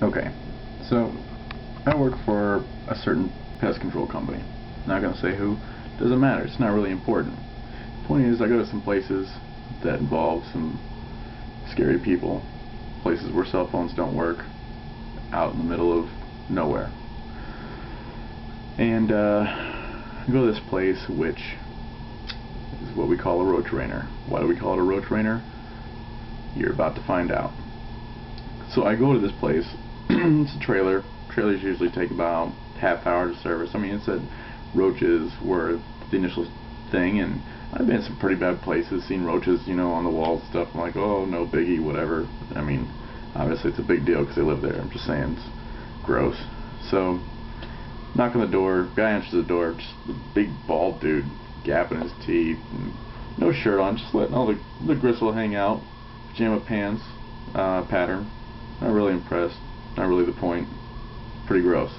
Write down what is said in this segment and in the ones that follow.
Okay, so I work for a certain pest control company. Not gonna say who. Doesn't matter. It's not really important. Point is, I go to some places that involve some scary people, places where cell phones don't work, out in the middle of nowhere. And I go to this place, which is what we call a roach rainer. Why do we call it a roach rainer? You're about to find out. So I go to this place. It's a trailer. Trailers usually take about half hour to service. I mean, it said roaches were the initial thing, and I've been in some pretty bad places, seen roaches, you know, on the walls and stuff. I'm like, oh, no biggie, whatever. I mean, obviously it's a big deal because they live there. I'm just saying, it's gross. So, knock on the door. Guy answers the door. Just a big bald dude, gapping his teeth, and no shirt on, just letting all the gristle hang out. Pajama pants pattern. Not really impressed. Not really the point. Pretty gross.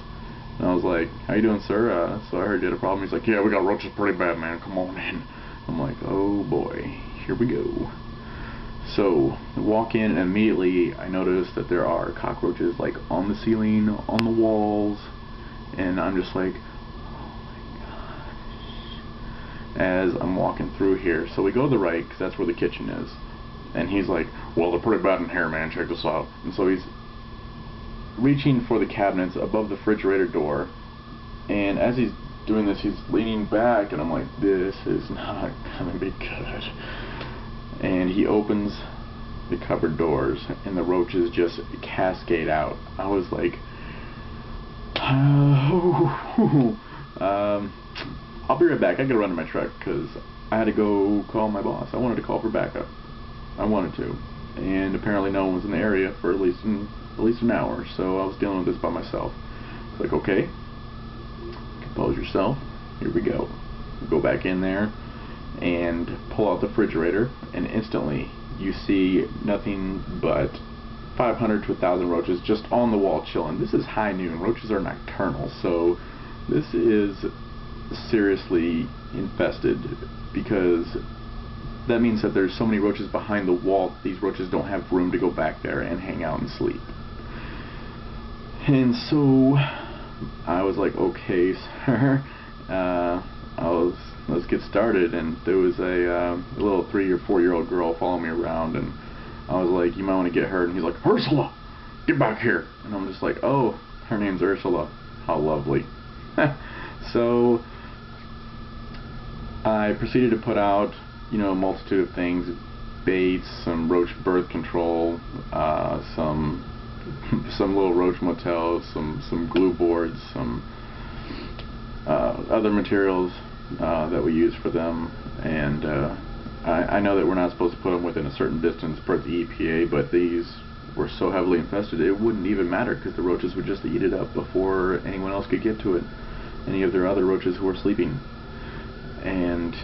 And I was like, how you doing, sir? So I heard you had a problem. He's like, yeah, we got roaches pretty bad, man. Come on in. I'm like, oh boy, here we go. So I walk in, and immediately I notice that there are cockroaches like on the ceiling, on the walls, and I'm just like, oh my gosh. As I'm walking through here, so we go to the right because that's where the kitchen is, and he's like, well, they're pretty bad in here, man. Check this out. And so he's reaching for the cabinets above the refrigerator door, and as he's doing this, he's leaning back, and I'm like, this is not gonna be good. And he opens the cupboard doors, and the roaches just cascade out. I was like, I'll be right back. I gotta run to my truck because I had to go call my boss. I wanted to call for backup. I wanted to, and apparently no one was in the area for at least an hour, so I was dealing with this by myself. It's like, okay, compose yourself, here we go. Go back in there and pull out the refrigerator, and instantly you see nothing but 500 to 1,000 roaches just on the wall chilling. This is high noon. Roaches are nocturnal, so this is seriously infested, because that means that there's so many roaches behind the wall, these roaches don't have room to go back there and hang out and sleep. And so I was like, okay, sir, let's get started. And there was a little 3 or 4-year-old girl following me around, and I was like, you might want to get her. And he's like, Ursula, get back here. And I'm just like, oh, her name's Ursula. How lovely. So I proceeded to put out, you know, a multitude of things: baits, some roach birth control, some little roach motels, some glue boards, some other materials that we use for them. And I know that we're not supposed to put them within a certain distance per the EPA, but these were so heavily infested it wouldn't even matter, because the roaches would just eat it up before anyone else could get to it, any of their other roaches who were sleeping. And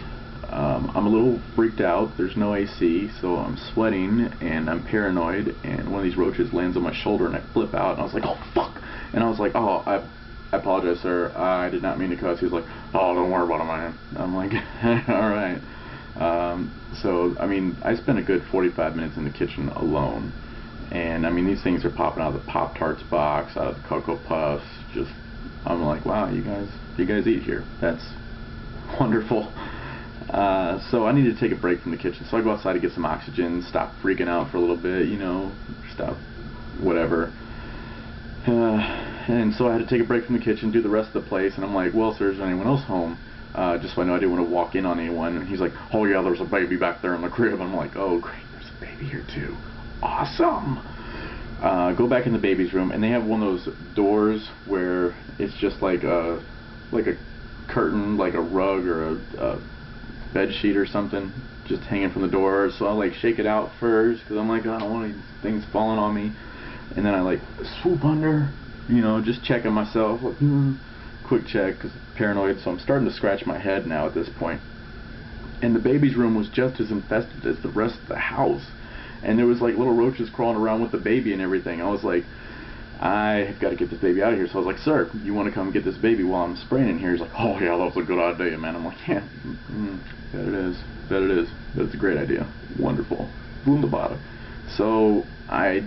I'm a little freaked out. There's no AC, so I'm sweating and I'm paranoid, and one of these roaches lands on my shoulder and I flip out, and I was like, oh fuck. And I was like, oh, I apologize, sir, I did not mean to cuss. He was like, oh, don't worry about it, man. I'm like, alright. So I mean, I spent a good 45 minutes in the kitchen alone, and I mean, these things are popping out of the Pop-Tarts box, out of the Cocoa Puffs. Just, I'm like, wow, you guys eat here. That's wonderful. So I needed to take a break from the kitchen, so I go outside to get some oxygen, stop freaking out for a little bit, you know, stop whatever. And so I had to take a break from the kitchen, do the rest of the place, and I'm like, well, sir, is there anyone else home? Just so I know I didn't want to walk in on anyone. And he's like, oh yeah, there's a baby back there in the crib. And I'm like, oh great, there's a baby here too. Awesome. Go back in the baby's room, and they have one of those doors where it's just like a curtain, like a rug or a bed sheet or something, just hanging from the door. So I like shake it out first, because I'm like, I don't want any things falling on me. And then I like swoop under, you know, just checking myself, like, quick check, because I'm paranoid. So I'm starting to scratch my head now at this point. And the baby's room was just as infested as the rest of the house, and there was like little roaches crawling around with the baby and everything. I was like, I've got to get this baby out of here. So I was like, sir, you want to come get this baby while I'm spraying in here? He's like, oh yeah, that was a good idea, man. I'm like, yeah, bet it is, that's a great idea, wonderful, boom the bottom. So I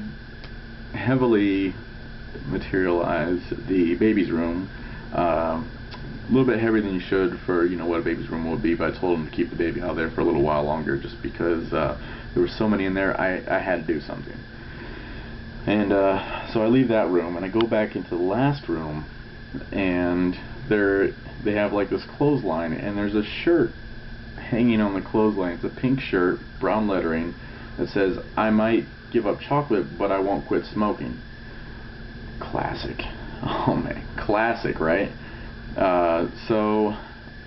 heavily materialize the baby's room. A little bit heavier than you should for, you know, what a baby's room would be, but I told him to keep the baby out there for a little while longer just because there were so many in there. I had to do something. And so I leave that room and I go back into the last room, and they have like this clothesline, and there's a shirt hanging on the clothesline. It's a pink shirt, brown lettering, that says, "I might give up chocolate, but I won't quit smoking." Classic. Oh man, classic, right? So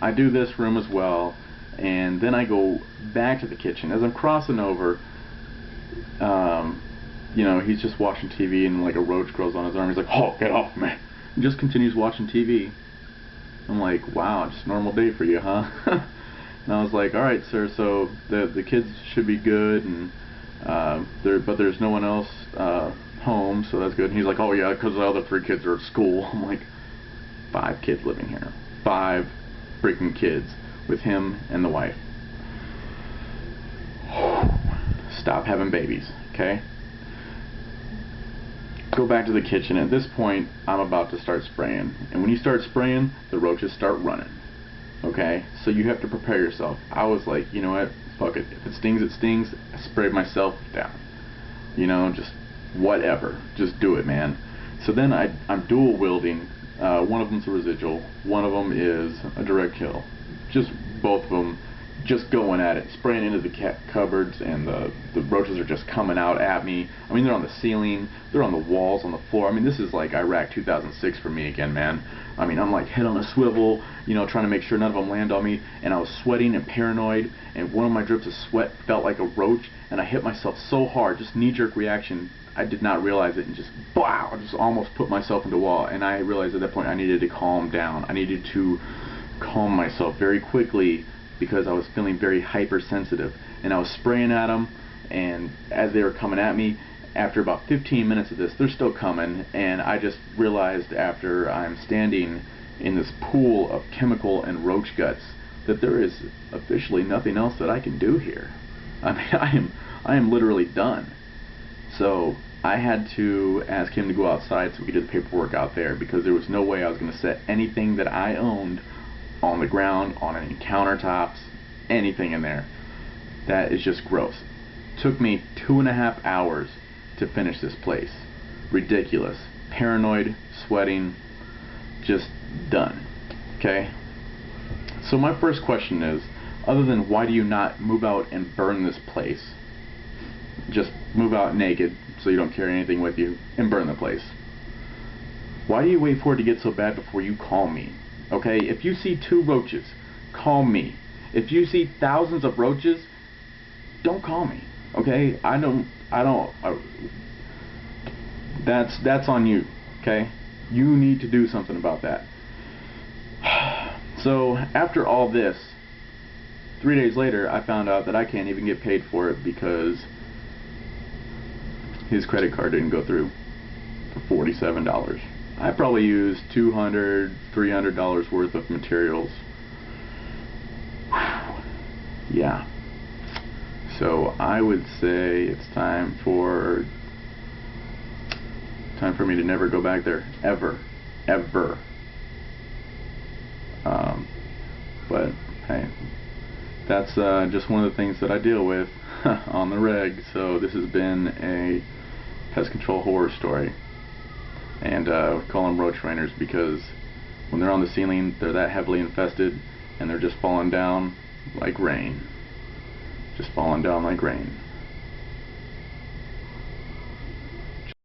I do this room as well, and then I go back to the kitchen. As I'm crossing over, you know, he's just watching TV, and like a roach grows on his arm. He's like, "Oh, get off me!" And just continues watching TV. I'm like, wow, just a normal day for you, huh? And I was like, all right, sir, so the kids should be good, and but there's no one else home, so that's good. And he's like, oh yeah, because the other 3 kids are at school. I'm like, 5 kids living here. 5 freaking kids with him and the wife. Stop having babies, okay? Go back to the kitchen. At this point, I'm about to start spraying. And when you start spraying, the roaches start running. Okay? So you have to prepare yourself. I was like, you know what? Fuck it. If it stings, it stings. I sprayed myself down. You know, just whatever. Just do it, man. So then I'm dual wielding. One of them's a residual. One of them is a direct kill. Just both of them just going at it, spraying into the cupboards, and the roaches are just coming out at me. I mean, they're on the ceiling, they're on the walls, on the floor. I mean, this is like Iraq 2006 for me again, man. I mean, I'm like head on a swivel, you know, trying to make sure none of them land on me, and I was sweating and paranoid, and one of my drips of sweat felt like a roach, and I hit myself so hard, just knee-jerk reaction. I did not realize it, and just, wow, I just almost put myself into a wall, and I realized at that point I needed to calm down. I needed to calm myself very quickly, because I was feeling very hypersensitive, and I was spraying at them, and as they were coming at me, after about 15 minutes of this, they're still coming, and I just realized after I'm standing in this pool of chemical and roach guts that there is officially nothing else that I can do here. I mean, I am literally done. So I had to ask him to go outside so we could do the paperwork out there, because there was no way I was going to set anything that I owned on the ground, on any countertops, anything in there. That is just gross. Took me 2.5 hours to finish this place. Ridiculous. Paranoid, sweating, just done. Okay? So my first question is, other than why do you not move out and burn this place? Just move out naked so you don't carry anything with you and burn the place. Why do you wait for it to get so bad before you call me? Okay, if you see 2 roaches, call me. If you see thousands of roaches, don't call me. Okay, that's on you. Okay, you need to do something about that. So after all this, 3 days later, I found out that I can't even get paid for it because his credit card didn't go through for $47. I probably used $200, $300 worth of materials. Yeah. So I would say it's time for me to never go back there, ever. But hey, that's just one of the things that I deal with on the reg. So this has been a pest control horror story. And we call them roach rainers because when they're on the ceiling, they're that heavily infested, and they're just falling down like rain. Just falling down like rain.